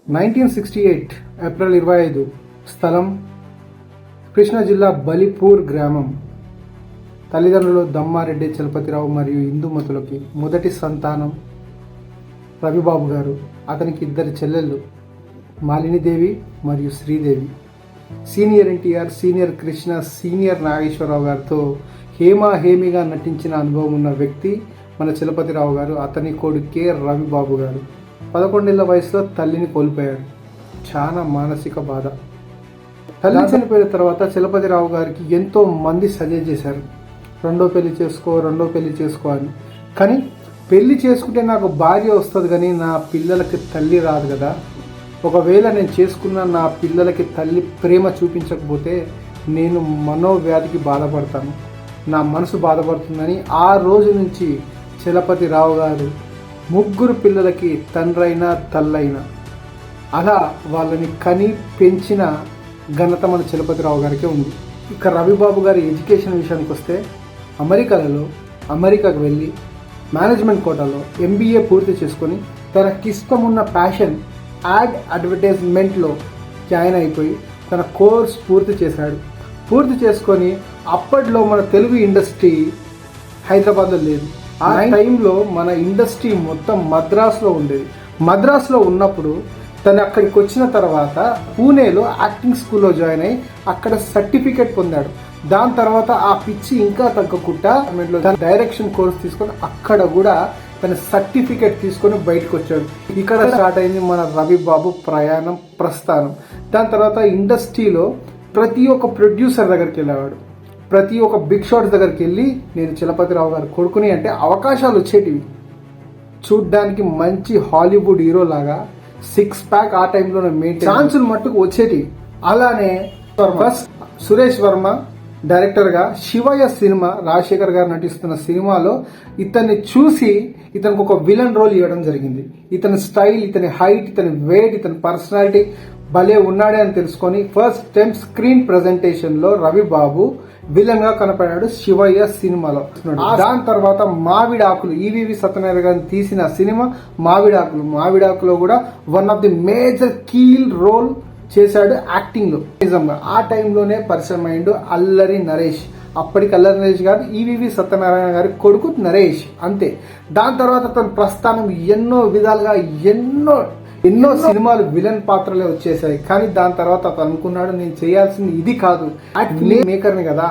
1968 April 25 స్థలం కృష్ణా జిల్లా బలిపూర్ గ్రామం. తల్లిదండ్రులు దమ్మారెడ్డి చలపతిరావు మరియు ఇందుమతులకి మొదటి సంతానం రవిబాబు గారు. అతనికి ఇద్దరు చెల్లెళ్ళు మాలినీదేవి మరియు Sridevi. Senior NTR, senior Krishna, senior Nageswararao గారితో హేమిగా నటించిన అనుభవం ఉన్న వ్యక్తి మన చలపతిరావు గారు. అతని కొడుకే రవిబాబు గారు. 11 ఏళ్ల వయసులో తల్లిని కోల్పోయాడు. చాలా మానసిక బాధ. తల్లి చనిపోయిన తర్వాత చలపతిరావు గారికి ఎంతో మంది సజెస్ట్ చేశారు, రెండో పెళ్లి చేసుకో అని. కానీ పెళ్లి చేసుకుంటే నాకు భార్య వస్తుంది కానీ నా పిల్లలకి తల్లి రాదు కదా, ఒకవేళ నేను చేసుకున్న నా పిల్లలకి తల్లి ప్రేమ చూపించకపోతే నేను మనోవ్యాధికి బాధపడతాను, నా మనసు బాధపడుతుందని ఆ రోజు నుంచి చలపతిరావు గారు 3 పిల్లలకి తండ్రైనా తల్లైనా అలా వాళ్ళని కని పెంచిన ఘనత మన చలపతిరావు గారికే ఉంది. ఇక రవిబాబు గారి ఎడ్యుకేషన్ విషయానికి వస్తే అమెరికాకు వెళ్ళి మేనేజ్మెంట్ కోటాలో MBA పూర్తి చేసుకొని తనకిష్టమున్న ప్యాషన్ అడ్వర్టైజ్మెంట్లో జాయిన్ అయిపోయి తన కోర్స్ పూర్తి చేశాడు. పూర్తి చేసుకొని అప్పట్లో మన తెలుగు ఇండస్ట్రీ హైదరాబాద్లో లేదు. ఆ టైంలో మన ఇండస్ట్రీ మొత్తం మద్రాసులో ఉండేది. మద్రాసులో ఉన్నప్పుడు తను అక్కడికి వచ్చిన తర్వాత పూణేలో యాక్టింగ్ స్కూల్లో జాయిన్ అయ్యి అక్కడ సర్టిఫికేట్ పొందాడు. దాని తర్వాత ఆ పిచ్చి ఇంకా తగ్గకుండా డైరెక్షన్ కోర్స్ తీసుకొని అక్కడ కూడా తన సర్టిఫికేట్ తీసుకొని బయటకు వచ్చాడు. ఇక్కడ స్టార్ట్ అయింది మన రవిబాబు ప్రస్థానం. దాని తర్వాత ఇండస్ట్రీలో ప్రతి ఒక్క ప్రొడ్యూసర్ దగ్గరికి వెళ్ళేవాడు, ప్రతి ఒక్క బిగ్ షాట్స్ దగ్గరికి వెళ్ళి నేను చలపతిరావు గారు కొడుకుని అంటే అవకాశాలు వచ్చేటివి. చూడ్డానికి మంచి హాలీవుడ్ హీరో లాగా 6 ప్యాక్ ఆ టైంలో ఛాన్సులు మట్టుకు వచ్చేటివి. అలానే ఫస్ట్ సురేష్ వర్మ డైరెక్టర్ గా శివయ్య సినిమా, రాజశేఖర్ గారు నటిస్తున్న సినిమాలో ఇతన్ని చూసి ఇతనికి ఒక విలన్ రోల్ ఇవ్వడం జరిగింది. ఇతని స్టైల్, ఇతని హైట్, ఇతని వెయిట్, ఇతని పర్సనాలిటీ భలే ఉన్నాడే అని తెలుసుకొని ఫస్ట్ టైం స్క్రీన్ ప్రెజెంటేషన్ లో రవిబాబు విలన్ గా కనపడాడు శివయ్య సినిమాలో. దాని తర్వాత మావిడాకులు, ఈవీవి సత్యనారాయణ గారిని తీసిన సినిమా మావిడాకులో కూడా one of the major key role చేశాడు యాక్టింగ్ లో. నిజంగా ఆ టైంలోనే పరిచయం అయ్యిండు అల్లరి నరేష్. అప్పటికి అల్లరి నరేష్ గారు ఈవీవి సత్యనారాయణ గారి కొడుకు నరేష్, అంతే. దాని తర్వాత తన ప్రస్థానం ఎన్నో విధాలుగా ఎన్నో సినిమాలు విలన్ పాత్రలే వచ్చేసాయి. కానీ దాని తర్వాత అతను అనుకున్నాడు, నేను చేయాల్సింది ఇది కాదు, మేకర్ని కదా,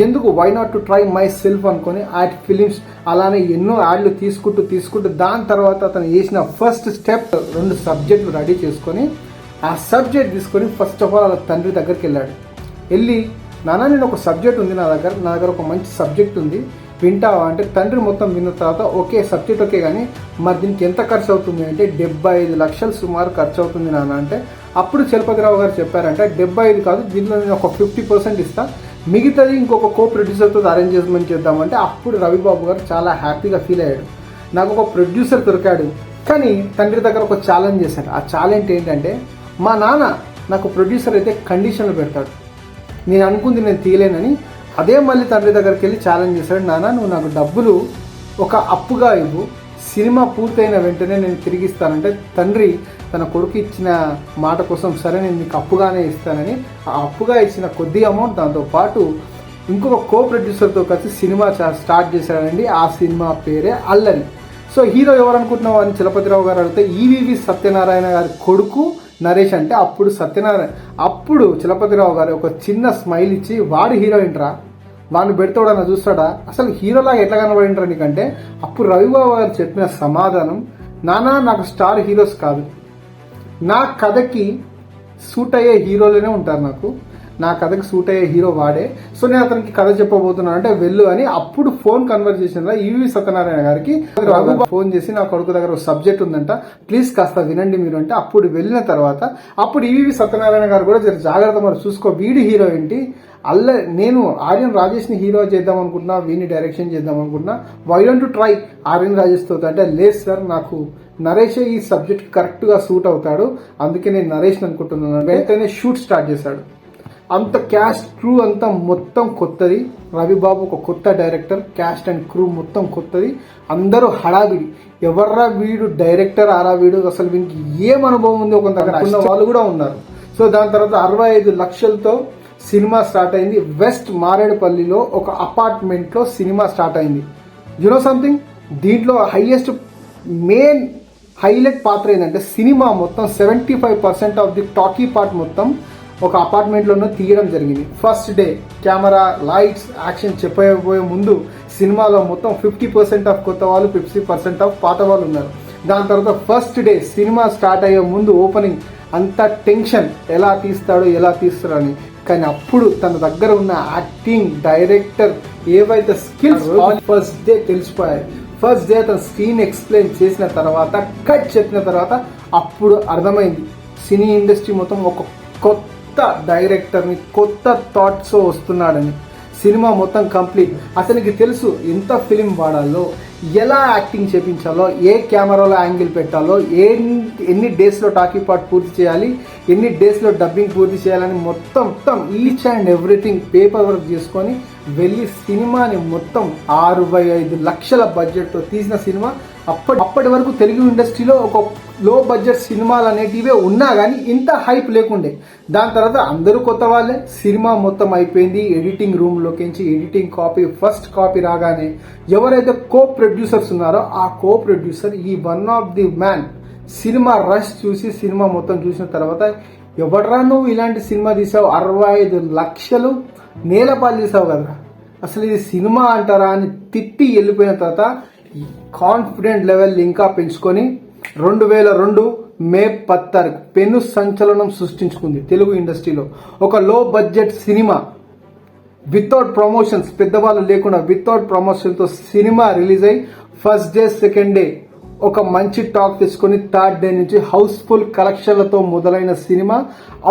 ఎందుకు why not to try myself అనుకుని యాడ్ ఫిలిమ్స్ అలానే ఎన్నో యాడ్లు తీసుకుంటూ దాని తర్వాత అతను చేసిన ఫస్ట్ స్టెప్ 2 సబ్జెక్టులు రెడీ చేసుకొని ఆ సబ్జెక్ట్ తీసుకొని ఫస్ట్ ఆఫ్ ఆల్ వాళ్ళ తండ్రి దగ్గరికి వెళ్ళాడు. వెళ్ళి నాన్న, నేను ఒక సబ్జెక్ట్ ఉంది నా దగ్గర ఒక మంచి సబ్జెక్ట్ ఉంది, వింటావా అంటే తండ్రి మొత్తం విన్న తర్వాత ఓకే సబ్జెక్ట్ ఓకే, కానీ మరి దీనికి ఎంత ఖర్చు అవుతుంది అంటే 75 లక్షలు సుమారు ఖర్చు అవుతుంది నాన్న అంటే, అప్పుడు చలపతిరావు గారు చెప్పారంటే 75 కాదు, దీంట్లో నేను ఒక 50% ఇస్తా, మిగతాది ఇంకొక కో ప్రొడ్యూసర్తో అరేంజ్మెంట్ చేద్దామంటే అప్పుడు రవిబాబు గారు చాలా హ్యాపీగా ఫీల్ అయ్యాడు. నాకు ఒక ప్రొడ్యూసర్ దొరికాడు. కానీ తండ్రి దగ్గర ఒక ఛాలెంజ్ చేశాడు. ఆ ఛాలెంజ్ ఏంటంటే, మా నాన్న నాకు ప్రొడ్యూసర్ అయితే కండిషన్లు పెడతాడు, నేను అనుకుంది నేను తీయలేనని. అదే మళ్ళీ తండ్రి దగ్గరికి వెళ్ళి ఛాలెంజ్ చేశాడు, నాన్న నువ్వు నాకు డబ్బులు ఒక అప్పుగా ఇవ్వు, సినిమా పూర్తయిన వెంటనే నేను తిరిగిస్తానంటే తండ్రి తన కొడుకు ఇచ్చిన మాట కోసం సరే నేను నీకు అప్పుగానే ఇస్తానని ఆ అప్పుగా ఇచ్చిన కొద్ది అమౌంట్ దాంతో పాటు ఇంకొక కో ప్రొడ్యూసర్తో కలిసి సినిమా స్టార్ట్ చేశాడండి. ఆ సినిమా పేరే అల్లరి. సో హీరో ఎవరు అనుకుంటున్నావు అని చలపతిరావు గారు అడిగితే ఈవీవి సత్యనారాయణ గారి కొడుకు నరేష్ అంటే అప్పుడు చలపతిరావు గారు ఒక చిన్న స్మైల్ ఇచ్చి, వాడు హీరోయిన్ రా, వాడిని పెడతాడన్నా చూస్తాడా, అసలు హీరోలాగా ఎట్లా కనబడింటారా నీకంటే అప్పుడు రవిబాబు గారు చెప్పిన సమాధానం, నానా నాకు స్టార్ హీరోస్ కాదు, నా కథకి సూట్ అయ్యే హీరోలోనే ఉంటారు, నా కథకి సూట్ అయ్యే హీరో వాడే, సో నేను అతనికి కథ చెప్పబోతున్నాను అంటే వెళ్ళు అని. అప్పుడు ఫోన్ కన్వర్జేషన్ లో ఈవీవి సత్యనారాయణ గారికి ఫోన్ చేసి నా కొడుకు దగ్గర ఒక సబ్జెక్ట్ ఉందంట, ప్లీజ్ కాస్త వినండి మీరు అంటే, అప్పుడు వెళ్ళిన తర్వాత అప్పుడు ఈవీవి సత్యనారాయణ గారు కూడా జాగ్రత్త మరి చూసుకో, వీడి హీరో ఏంటి, నేను ఆర్యన్ రాజేష్ ని హీరో చేద్దాం అనుకుంటున్నా, వీడిని డైరెక్షన్ చేద్దాం అనుకుంటున్నా, why don't to try Aryan Rajesh తో అంటే, లేదు సార్ నాకు నరేషే ఈ సబ్జెక్ట్ కరెక్ట్ గా సూట్ అవుతాడు, అందుకే నేను నరేష్ అనుకుంటున్నాను. వెంటనే షూట్ స్టార్ట్ చేశాడు. అంత క్యాస్ట్ క్రూ అంతా మొత్తం కొత్తది. రవిబాబు ఒక కొత్త డైరెక్టర్, క్యాస్ట్ అండ్ క్రూ మొత్తం కొత్తది. అందరూ హడావిడి, ఎవర్రా వీడు డైరెక్టర్ ఆరా వీడు, అసలు వీనికి ఏం అనుభవం ఉంది ఒక అనుకున్న వాళ్ళు కూడా ఉన్నారు. సో దాని తర్వాత 65 లక్షలతో సినిమా స్టార్ట్ అయింది. వెస్ట్ మారేడుపల్లిలో ఒక అపార్ట్మెంట్లో సినిమా స్టార్ట్ అయింది. యునో సంథింగ్, దీంట్లో హైయెస్ట్ మెయిన్ హైలైట్ పాత్ర ఏంటంటే సినిమా మొత్తం 75% ఆఫ్ ది టాకీ పార్ట్ మొత్తం ఒక అపార్ట్మెంట్లోనే తీయడం జరిగింది. First day camera, lights, action చెప్పబోయే ముందు సినిమాలో మొత్తం 50% ఆఫ్ కొత్త వాళ్ళు, 50% ఆఫ్ పాత వాళ్ళు ఉన్నారు. దాని తర్వాత ఫస్ట్ డే సినిమా స్టార్ట్ అయ్యే ముందు ఓపెనింగ్ అంత టెన్షన్, ఎలా తీస్తాడు అని. కానీ అప్పుడు తన దగ్గర ఉన్న యాక్టింగ్, డైరెక్టర్ ఏవైతే స్కిల్స్ ఫస్ట్ డే తెలిసిపోయాయి. ఫస్ట్ డే తన స్క్రీన్ ఎక్స్ప్లెయిన్ చేసిన తర్వాత, కట్ చెప్పిన తర్వాత అప్పుడు అర్థమైంది సినీ ఇండస్ట్రీ మొత్తం ఒక కొత్త డైరెక్టర్ని, కొత్త థాట్స్ వస్తున్నాడని. సినిమా మొత్తం కంప్లీట్. అతనికి తెలుసు ఎంత ఫిలిం వాడాలో, ఎలా యాక్టింగ్ చేపించాలో, ఏ కెమెరాలో యాంగిల్ పెట్టాలో, ఎన్ని డేస్లో టాకీ పార్ట్ పూర్తి చేయాలి, ఎన్ని డేస్లో డబ్బింగ్ పూర్తి చేయాలని మొత్తం each and everything paper work చేసుకొని వెళ్ళి సినిమాని మొత్తం 65 లక్షల బడ్జెట్తో తీసిన సినిమా. అప్పటి వరకు తెలుగు ఇండస్ట్రీలో ఒక లో బడ్జెట్ సినిమాలు అనేటివే ఉన్నా కానీ ఇంత హైప్ లేకుండే. దాని తర్వాత అందరూ కొత్త వాళ్ళే. సినిమా మొత్తం అయిపోయింది. ఎడిటింగ్ రూమ్లోకించి ఎడిటింగ్ కాపీ, ఫస్ట్ కాపీ రాగానే ఎవరైతే కో ప్రొడ్యూసర్స్ ఉన్నారో ఆ కో ప్రొడ్యూసర్ ఈ one of the man cinema rush చూసి, సినిమా మొత్తం చూసిన తర్వాత, ఎవడరా నువ్వు ఇలాంటి సినిమా తీసావు, 65 లక్షలు నేలపాలు తీసావు కదా, అసలు ఇది సినిమా అంటారా అని తిట్టి వెళ్ళిపోయిన తర్వాత కాన్ఫిడెంట్ లెవెల్ ఇంకా పెంచుకొని 2002 మే 10 పెను సంచలనం సృష్టించుకుంది తెలుగు ఇండస్ట్రీలో. ఒక లో బడ్జెట్ సినిమా వితౌట్ ప్రమోషన్స్, పెద్దవాళ్ళు లేకుండా వితౌట్ ప్రమోషన్తో సినిమా రిలీజ్ అయ్యి ఫస్ట్ డే, సెకండ్ డే ఒక మంచి టాక్ తెచ్చుకొని థర్డ్ డే నుంచి హౌస్ఫుల్ కలెక్షన్లతో మొదలైన cinema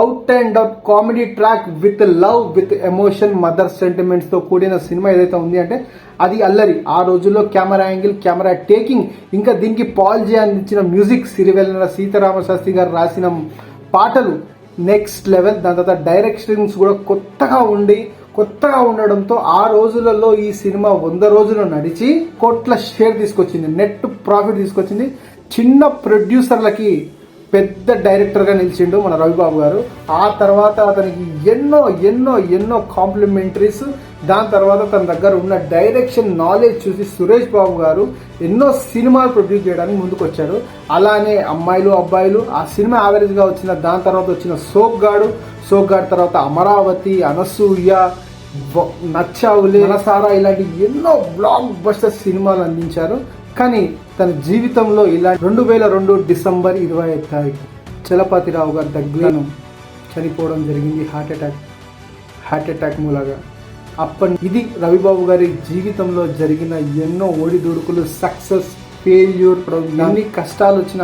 out and out comedy track with love, with emotion, mother sentiments తో కూడిన సినిమా ఏదైతే ఉంది అంటే అది అల్లరి. ఆ రోజుల్లో కెమెరా యాంగిల్, కెమెరా టేకింగ్, ఇంకా దీనికి పాల్ జే అందించిన మ్యూజిక్, సిరివెల్లెల సీతారామ శాస్త్రి గారు రాసిన పాటలు నెక్స్ట్ లెవెల్. దాని తర్వాత డైరెక్షన్స్ కూడా కొత్తగా ఉండడంతో ఆ రోజులలో ఈ సినిమా 100 రోజులు నడిచి కోట్ల షేర్ తీసుకొచ్చింది, నెట్ ప్రాఫిట్ తీసుకొచ్చింది. చిన్న ప్రొడ్యూసర్లకి పెద్ద డైరెక్టర్గా నిలిచిండు మన రవిబాబు గారు. ఆ తర్వాత అతనికి ఎన్నో కాంప్లిమెంటరీస్. దాని తర్వాత తన దగ్గర ఉన్న డైరెక్షన్ నాలెడ్జ్ చూసి సురేష్ బాబు గారు ఎన్నో సినిమాలు ప్రొడ్యూస్ చేయడానికి ముందుకు వచ్చాడు. అలానే అమ్మాయిలు అబ్బాయిలు ఆ సినిమా యావరేజ్గా వచ్చిన, దాని తర్వాత వచ్చిన సోగ్గాడు తర్వాత అమరావతి, అనసూయ, నచ్చావులే, మనసారా ఇలాంటి ఎన్నో బ్లాక్ బస్టర్ సినిమాలు అందించారు. కానీ తన జీవితంలో ఇలా 2002 డిసెంబర్ 25 చలపతిరావు గారు దగ్గరను చనిపోవడం జరిగింది హార్ట్ అటాక్ మూలంగా. ఇది రవిబాబు గారి జీవితంలో జరిగిన ఎన్నో ఒడిదుడుకులు, సక్సెస్, ఫెయిల్యూర్, ఎన్ని కష్టాలు వచ్చిన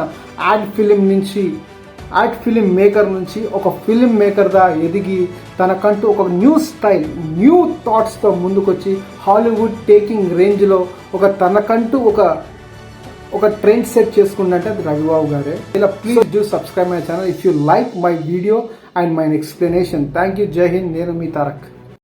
యాడ్ ఫిలిం మేకర్ నుంచి ఒక ఫిలిం మేకర్గా ఎదిగి తనకంటూ ఒక న్యూ స్టైల్, న్యూ థాట్స్తో ముందుకొచ్చి హాలీవుడ్ టేకింగ్ రేంజ్లో తనకంటూ ఒక ట్రెండ్ సెట్ చేసుకుంటే అది రవిబాబు గారే. ఇలా please do subscribe my channel if you like my video and my explanation. Thank you. జై హింద్. నేను మీ తారక్.